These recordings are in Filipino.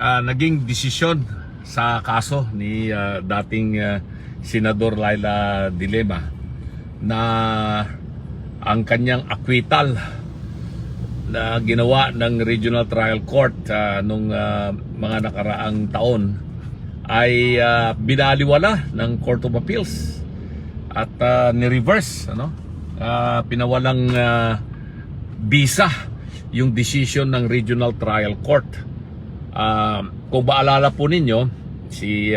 naging desisyon sa kaso ni dating Senador Laila De Lima na ang kanyang acquittal na ginawa ng Regional Trial Court nung mga nakaraang taon ay binaliwala ng Court of Appeals at ni-reverse, pinawalang bisa yung decision ng Regional Trial Court. Kung maalala po ninyo, si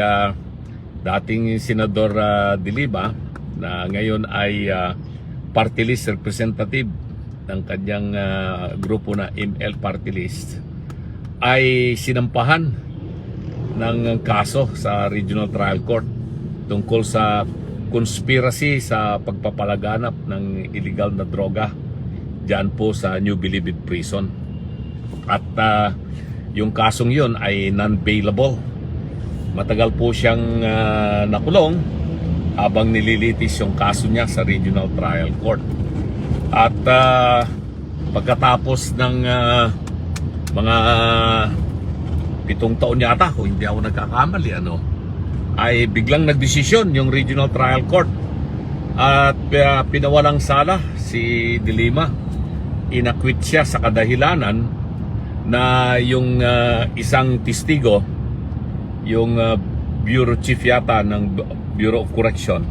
dating Senador De Lima na ngayon ay party list representative ng kanyang grupo na ML Party List ay sinampahan ng kaso sa Regional Trial Court tungkol sa conspiracy sa pagpapalaganap ng illegal na droga dyan po sa New Bilibid Prison. At yung kasong yun ay non-bailable. Matagal po siyang nakulong habang nililitis yung kaso niya sa Regional Trial Court. At pagkatapos ng mga 7 taon yata, kung hindi ako nagkakamali, ay biglang nagdesisyon yung Regional Trial Court at pinawalang sala si De Lima. Inakwit siya sa kadahilanan na yung isang testigo, yung Bureau Chief yata ng Bureau of Correction,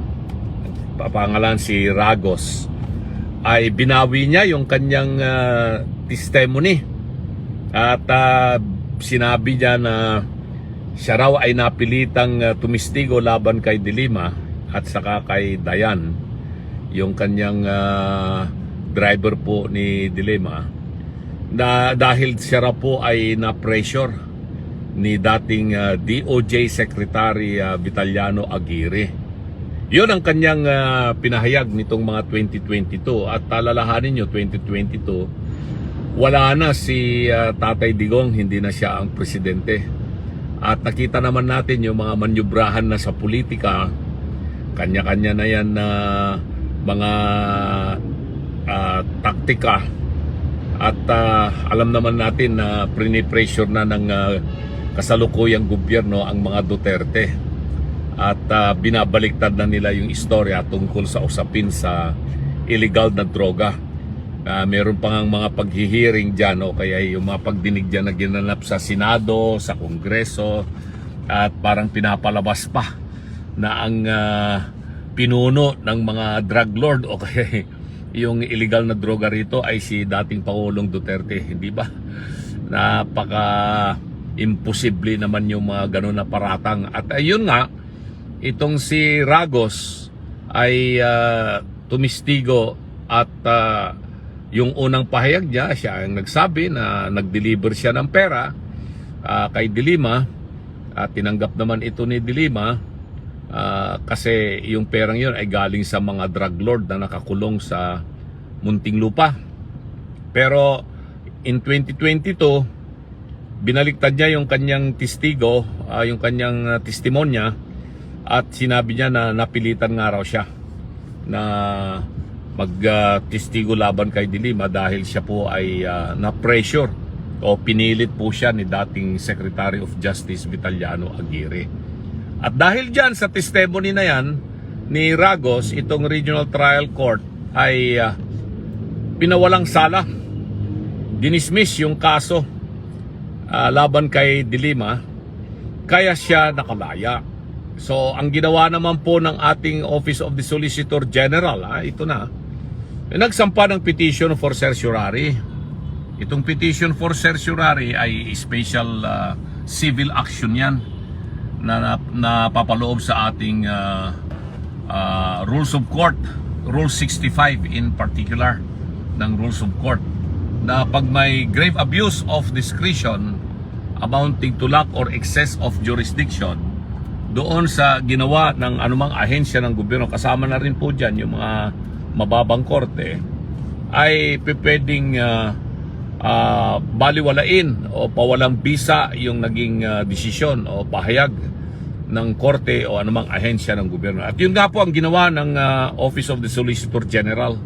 papangalan si Ragos, ay binawi niya yung kanyang testimony at sinabi niya na siya raw ay napilitang tumistigo laban kay De Lima at saka kay Dayan, yung kanyang driver po ni De Lima, na dahil siya raw po ay na-pressure ni dating DOJ Secretary Vitaliano Aguirre. Yun ang kanyang pinahayag nitong mga 2022. At alalahanin nyo, 2022, wala na si Tatay Digong, hindi na siya ang presidente. At nakita naman natin yung mga manyubrahan na sa politika, kanya-kanya na yan na mga taktika. At alam naman natin na pressure na ng kasalukuyang gobyerno ang mga Duterte. At binabaliktad na nila yung istorya tungkol sa usapin sa illegal na droga. Meron pa ngang mga paghihiring dyan, kaya yung mga pagdinig dyan na ginanap sa Senado, sa Kongreso, at parang pinapalabas pa na ang pinuno ng mga drug lord o kaya yung illegal na droga rito ay si dating Pangulong Duterte, hindi ba? Napaka-imposible naman yung mga ganun na paratang. At ayun nga, itong si Ragos ay tumistigo at yung unang pahayag niya, siya ang nagsabi na nag-deliver siya ng pera kay De Lima at tinanggap naman ito ni De Lima kasi yung perang yun ay galing sa mga drug lord na nakakulong sa Muntinlupa. Pero in 2022, binaliktad niya yung kanyang testigo, yung kanyang testimonya, at sinabi niya na napilitan nga raw siya na mag-testigo laban kay De Lima dahil siya po ay na-pressure o pinilit po siya ni dating Secretary of Justice Vitaliano Aguirre. At dahil dyan sa testimony na yan ni Ragos, itong Regional Trial Court ay pinawalang sala. Dinismiss yung kaso laban kay De Lima, kaya siya nakalaya. So ang ginawa naman po ng ating Office of the Solicitor General, ito na, nagsampa ng petition for certiorari. Itong petition for certiorari ay special civil action yan na papaloob sa ating Rules of Court, Rule 65 in particular ng Rules of Court, na pag may grave abuse of discretion amounting to lack or excess of jurisdiction doon sa ginawa ng anumang ahensya ng gobyerno, kasama na rin po dyan yung mga mababang korte, ay pwedeng baliwalain o pawalang bisa yung naging desisyon o pahayag ng korte o anumang ahensya ng gobyerno. At yun nga po ang ginawa ng Office of the Solicitor General.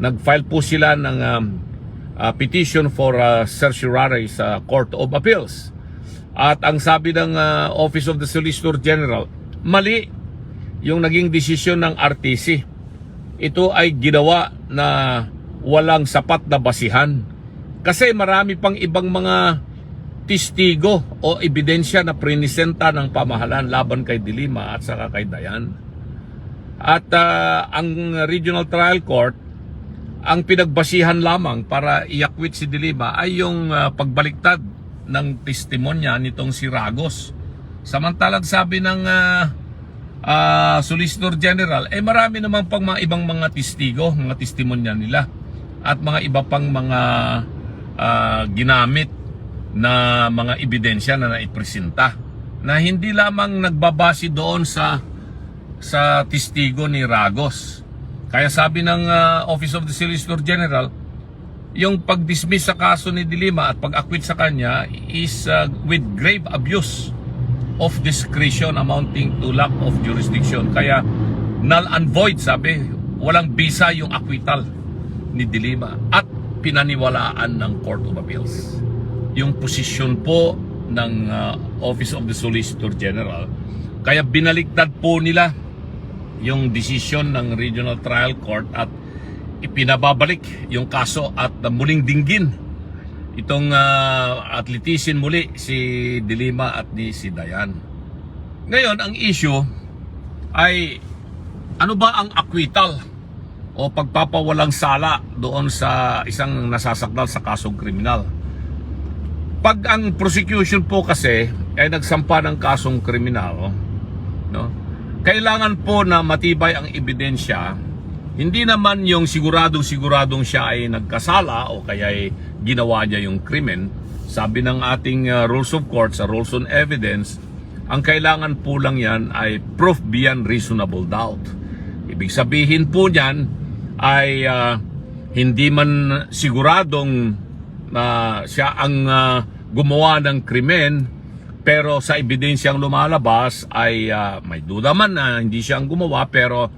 Nag-file po sila ng petition for certiorari sa Court of Appeals. At ang sabi ng Office of the Solicitor General, mali yung naging desisyon ng RTC. Ito ay ginawa na walang sapat na basihan. Kasi marami pang ibang mga testigo o ebidensya na prinisenta ng pamahalaan laban kay De Lima at saka kay Dayan. At ang Regional Trial Court, ang pinagbasihan lamang para iakwit si De Lima ay yung pagbaliktad ng testimonya nitong si Ragos. Samantalang sabi ng Solicitor General, marami namang pang mga ibang mga testigo, mga testimonya nila at mga iba pang mga ginamit na mga ebidensya na naipresenta na hindi lamang nagbabase doon sa testigo ni Ragos. Kaya sabi ng Office of the Solicitor General, yung pag-dismiss sa kaso ni De Lima at pag-acquit sa kanya is with grave abuse of discretion amounting to lack of jurisdiction. Kaya null and void, sabi, walang bisa yung acquittal ni De Lima at pinaniwalaan ng Court of Appeals yung posisyon po ng Office of the Solicitor General. Kaya binaliktad po nila yung desisyon ng Regional Trial Court at ipinababalik yung kaso at muling dinggin itong atletisin muli si De Lima at ni si Dayan. Ngayon, ang issue ay ano ba ang acquittal o pagpapawalang sala doon sa isang nasasakdal sa kasong kriminal? Pag ang prosecution po kasi ay nagsampa ng kasong kriminal, no? Kailangan po na matibay ang ebidensya. Hindi naman yung siguradong siya ay nagkasala o kaya ay ginawa niya yung krimen. Sabi ng ating rules of court sa rules on evidence, ang kailangan po lang yan ay proof beyond reasonable doubt. Ibig sabihin po niyan ay hindi man siguradong siya ang gumawa ng krimen, pero sa ebidensyang lumalabas ay may duda man na hindi siya ang gumawa, pero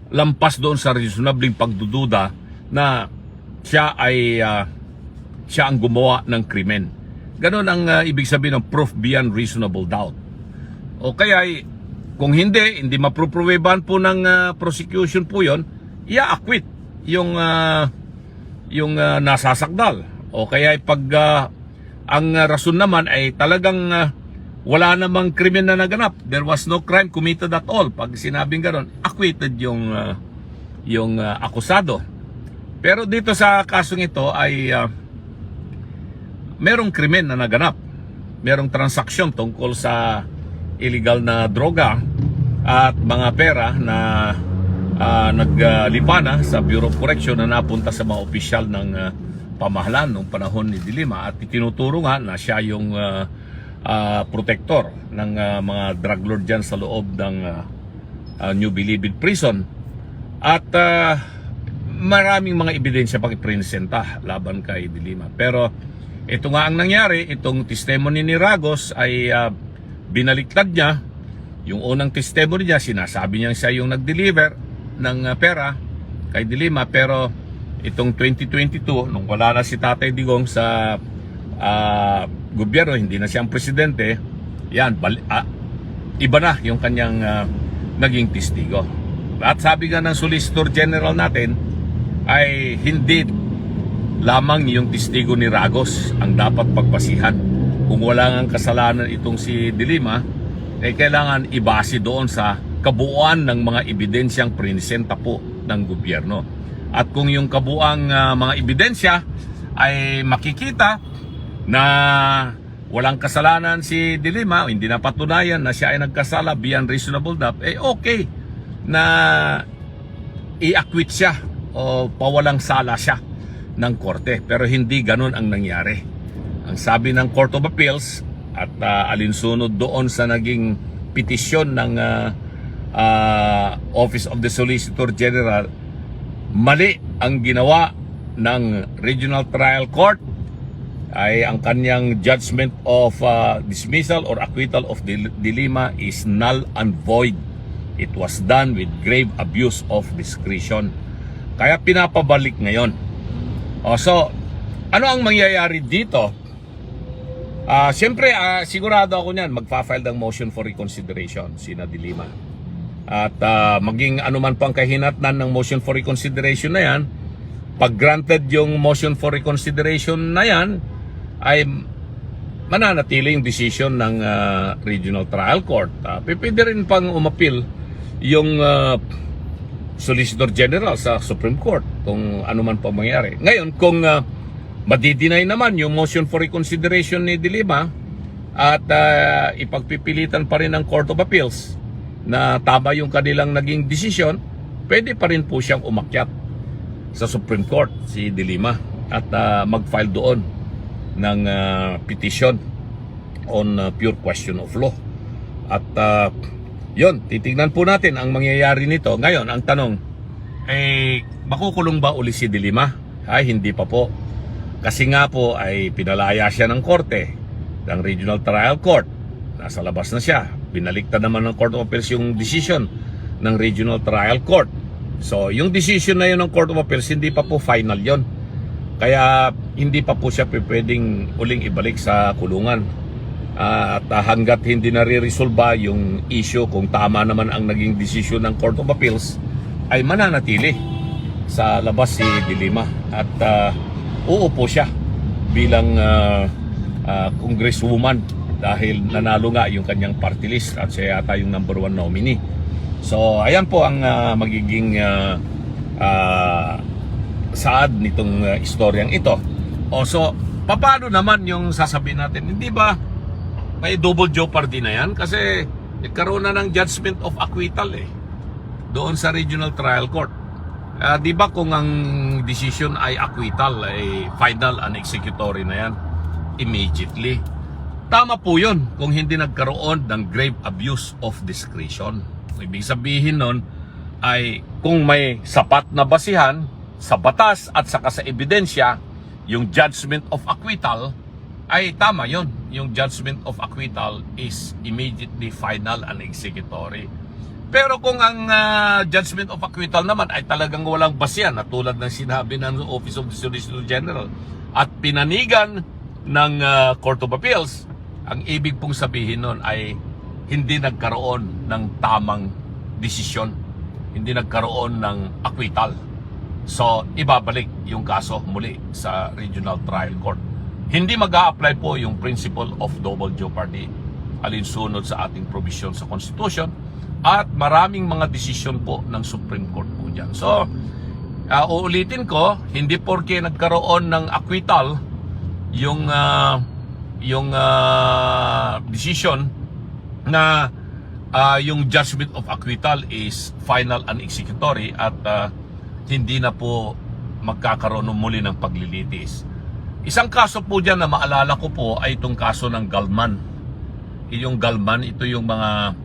lampas doon sa reasonabling pagdududa na siya ang gumawa ng krimen. Ganon ang ibig sabihin ng proof beyond reasonable doubt. O kaya kung hindi mapruproveban po ng prosecution po yon, i-acquit yung nasasakdal. O kaya pag ang rason naman ay talagang wala namang krimen na naganap, there was no crime committed at all, pag sinabing gano'n, acquitted yung akusado. Pero dito sa kasong ito ay merong krimen na naganap, merong transaksyon tungkol sa illegal na droga at mga pera na naglipana sa Bureau of Correction na napunta sa mga opisyal ng pamahalaan noong panahon ni De Lima, at itinuturo nga na siya yung protector ng mga drug lord dyan sa loob ng New Bilibid Prison. At maraming mga ebidensya pang ipresenta laban kay De Lima. Pero ito nga ang nangyari, itong testimony ni Ragos ay binaliktad niya. Yung unang testimony niya, sinasabi niya siya yung nag-deliver ng pera kay De Lima, pero itong 2022, nung wala na si Tatay Digong sa gobyerno, hindi na siyang presidente, yan, iba na yung kanyang naging testigo. At sabi nga ng Solicitor General natin, ay hindi lamang yung testigo ni Ragos ang dapat pagpasihan. Kung wala nga kasalanan itong si De Lima, kailangan ibase doon sa kabuuan ng mga ebidensyang prinisenta po ng gobyerno. At kung yung kabuang mga ebidensya ay makikita na walang kasalanan si De Lima, hindi na patunayan na siya ay nagkasala beyond reasonable doubt, okay na i-acquit siya o pawalang sala siya ng korte. Pero hindi ganun ang nangyari. Ang sabi ng Court of Appeals at alinsunod doon sa naging petisyon ng Office of the Solicitor General, mali ang ginawa ng Regional Trial Court, ay ang kanyang judgment of dismissal or acquittal of De Lima is null and void. It was done with grave abuse of discretion. Kaya pinapabalik ngayon. So, ano ang mangyayari dito? Siyempre, sigurado ako niyan, magfa-file ng motion for reconsideration si De Lima. At maging anuman pang kahinatnan ng motion for reconsideration na yan, pag granted yung motion for reconsideration na yan, ay mananatili yung decision ng Regional Trial Court. Pwede rin pang umapil yung Solicitor General sa Supreme Court kung ano man pa mangyari. Ngayon, kung madidinay naman yung motion for reconsideration ni De Lima at ipagpipilitan pa rin ng Court of Appeals na tama yung kanilang naging desisyon, pwede pa rin po siyang umakyat sa Supreme Court si De Lima at mag-file doon ng petition on pure question of law. At yun, titignan po natin ang mangyayari nito. Ngayon, ang tanong, makukulong ba uli si De Lima? Ay, hindi pa po. Kasi nga po ay pinalaya siya ng korte, ng Regional Trial Court. Nasa labas na siya. Binaliktad naman ng Court of Appeals yung decision ng Regional Trial Court. So, yung decision na yun ng Court of Appeals, hindi pa po final yon. Kaya hindi pa po siya pwedeng uling ibalik sa kulungan. At hanggat hindi nare-resolve yung issue kung tama naman ang naging decision ng Court of Appeals, ay mananatili sa labas si De Lima. At uupo siya bilang congresswoman dahil nanalo nga yung kanyang party list at siya yata yung number 1 nominee. So ayan po ang magiging saad nitong istoryang ito. So paano naman yung sasabihin natin, hindi ba may double jeopardy na yan? Kasi nagkaroon na ng judgment of acquittal doon sa Regional Trial Court. Di ba kung ang decision ay acquittal, ay final and executory na yan immediately. Tama po yun kung hindi nagkaroon ng grave abuse of discretion. Ibig sabihin nun ay kung may sapat na basihan sa batas at saka sa ebidensya, yung judgment of acquittal ay tama yun. Yung judgment of acquittal is immediately final and executory. Pero kung ang judgment of acquittal naman ay talagang walang basihan, na tulad ng sinabi ng Office of the Solicitor General at pinanigan ng Court of Appeals, ang ibig pong sabihin nun ay hindi nagkaroon ng tamang desisyon, hindi nagkaroon ng acquittal. So, ibabalik yung kaso muli sa Regional Trial Court. Hindi mag-a-apply po yung principle of double jeopardy alinsunod sa ating provision sa Constitution at maraming mga desisyon po ng Supreme Court po dyan. So, uulitin ko, hindi porke nagkaroon ng acquittal yung decision na yung judgment of acquittal is final and executory at hindi na po magkakaroon muli ng paglilitis. Isang kaso po dyan na maalala ko po ay itong kaso ng Galman. Yung Galman, ito yung mga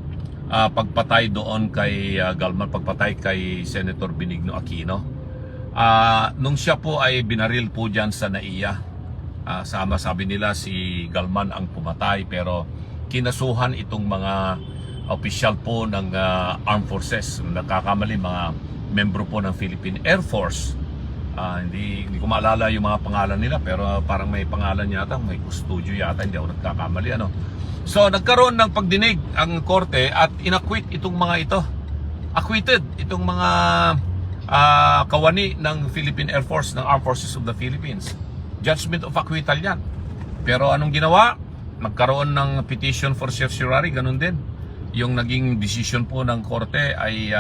pagpatay doon kay Galman, pagpatay kay Senator Benigno Aquino. Nung siya po ay binaril po dyan sa NAIA, sabi nila si Galman ang pumatay, pero kinasuhan itong mga opisyal po ng Armed Forces, nagkakamali mga membro po ng Philippine Air Force. Hindi ko maalala yung mga pangalan nila, pero parang may pangalan yata, may custodio yata, hindi ako nagkakamali. So nagkaroon ng pagdinig ang korte at inacquit itong mga ito. Acquitted itong mga kawani ng Philippine Air Force, ng Armed Forces of the Philippines. Judgment of acquittal yan. Pero anong ginawa? Nagkaroon ng petition for certiorari, ganun din. Yung naging decision po ng korte ay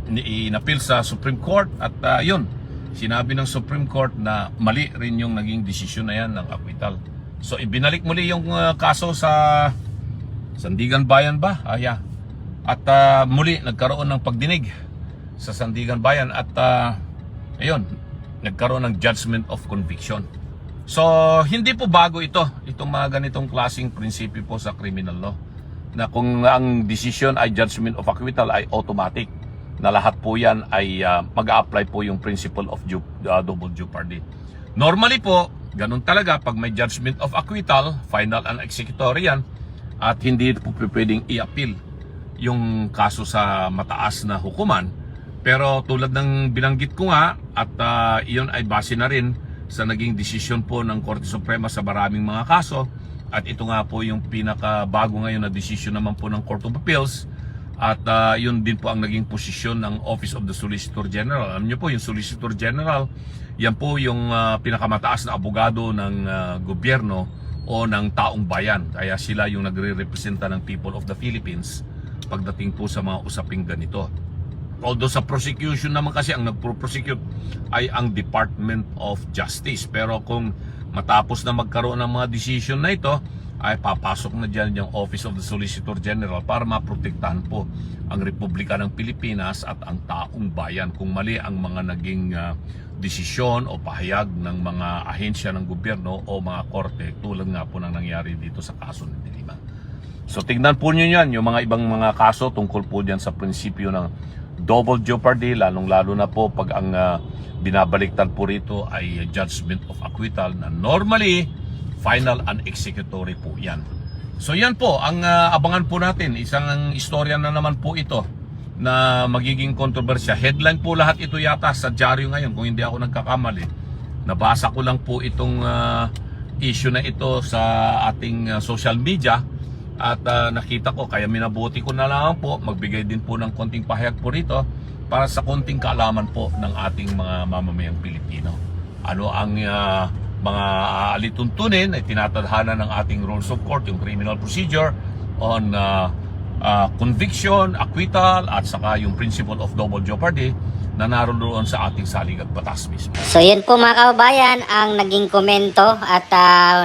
inapil sa Supreme Court at yun, sinabi ng Supreme Court na mali rin yung naging desisyon na yan ng acquittal. So ibinalik muli yung kaso sa Sandigan Bayan ba? At muli nagkaroon ng pagdinig sa Sandigan Bayan at ayun, nagkaroon ng judgment of conviction. So hindi po bago itong mga ganitong klaseng prinsipyo po sa criminal law, na kung ang decision ay judgment of acquittal ay automatic, na lahat po yan ay mag-a-apply po yung principle of double jeopardy. Normally po, ganun talaga pag may judgment of acquittal, final and executory yan, at hindi po pwedeng i-appeal yung kaso sa mataas na hukuman. Pero tulad ng binanggit ko nga, at iyon ay base na rin sa naging desisyon po ng Korte Suprema sa maraming mga kaso. At ito nga po yung pinakabago ngayon na desisyon naman po ng Court of Appeals. At yun din po ang naging posisyon ng Office of the Solicitor General. Alam niyo po, yung Solicitor General, yan po yung pinakamataas na abogado ng gobyerno o ng taong bayan. Kaya sila yung nagre-representa ng people of the Philippines pagdating po sa mga usaping ganito. Although sa prosecution naman kasi ang nagpo-prosecute ay ang Department of Justice. Pero kung matapos na magkaroon ng mga decision na ito, ay papasok na dyan yung Office of the Solicitor General para maprotektahan po ang Republika ng Pilipinas at ang taong bayan kung mali ang mga naging desisyon o pahayag ng mga ahensya ng gobyerno o mga korte, tulad nga po ng nangyari dito sa kaso ng Dilima. So tignan po nyo yan, yung mga ibang mga kaso tungkol po dyan sa prinsipyo ng double jeopardy, lalong-lalo na po pag ang binabaliktad po rito ay judgment of acquittal na normally final and executory po yan. So yan po, ang abangan po natin, isang istorya na naman po ito na magiging kontrobersya. Headline po lahat ito yata sa dyaryo ngayon kung hindi ako nagkakamali. Nabasa ko lang po itong issue na ito sa ating social media at nakita ko, kaya minabuti ko na lang po, magbigay din po ng konting pahayag po rito para sa konting kaalaman po ng ating mga mamamayang Pilipino. Ano ang mga alituntunin ay tinatadhana ng ating rules of court, yung criminal procedure on conviction, acquittal at saka yung principle of double jeopardy na naroon sa ating saligang batas mismo. So yun po mga kababayan ang naging komento at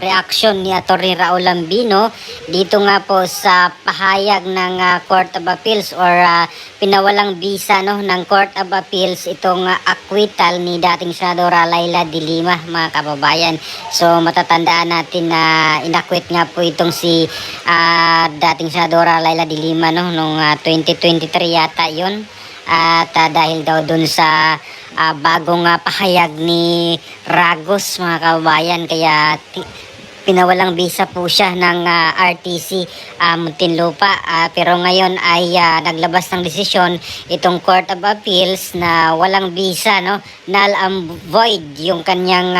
reaksyon ni Atty. Raul Lambino dito nga po sa pahayag ng Court of Appeals or pinawalang bisa ng Court of Appeals itong acquittal ni dating Senadora Leila de Lima, mga kababayan. So matatandaan natin na inakwit nga po itong si dating Senadora Leila de Lima noong 2023 yata yun. At dahil daw dun sa bagong pahayag ni Ragos, mga kababayan, kaya pinawalang bisa po siya ng RTC Muntinlupa. Pero ngayon ay naglabas ng desisyon itong Court of Appeals na walang bisa, null and void yung kanyang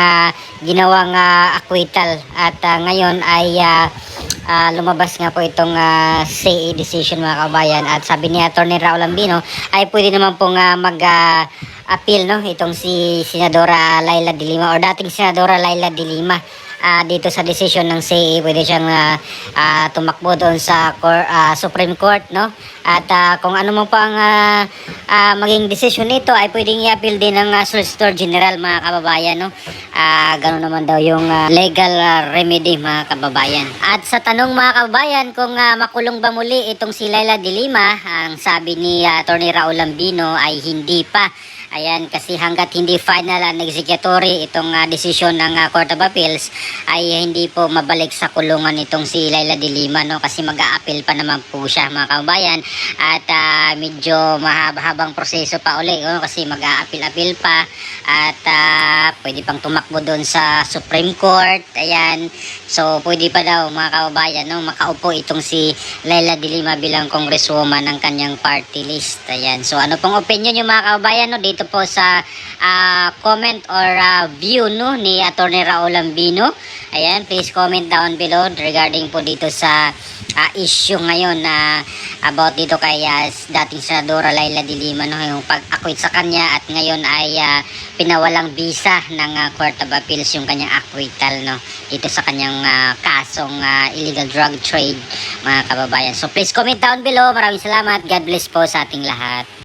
ginawang acquittal. At ngayon ay lumabas nga po itong CA decision, mga kabayan. At sabi ni Atty. Raul Lambino ay pwede naman pong appeal itong si Senadora Leila de Lima o dating Senadora Leila de Lima dito sa decision ng CA. Pwede siyang tumakbo doon sa Supreme Court, at kung ano mo pa ang maging decision nito ay pwedeng i-appeal din ng Solicitor General, mga kababayan, ganun naman daw yung legal remedy, mga kababayan. At sa tanong, mga kababayan, kung makulong ba muli itong si Leila de Lima, ang sabi ni Atty. Raul Lambino ay hindi pa. Ayan, kasi hanggat hindi final and executory itong desisyon ng Court of Appeals ay hindi po mabalik sa kulungan itong si Leila de Lima, kasi mag-a-appeal pa naman po siya, mga kababayan. At medyo mahaba-habang proseso pa uli, kasi mag-a-appeal pa at pwede pang tumakbo doon sa Supreme Court. Ayan, so pwede pa daw, mga kababayan, makaupo itong si Leila de Lima bilang congresswoman ng kanyang party list. Ayan, so ano pong opinion nyo, mga kababayan, dito po sa comment or view ni Atty. Raul Lambino? Ayan, please comment down below regarding po dito sa issue ngayon na about dito kay dating Senadora Leila de Lima, yung pag-acquit sa kanya at ngayon ay pinawalang bisa ng Court of Appeals yung kanyang acquittal dito sa kanyang kasong illegal drug trade, mga kababayan. So please comment down below. Maraming salamat. God bless po sa ating lahat.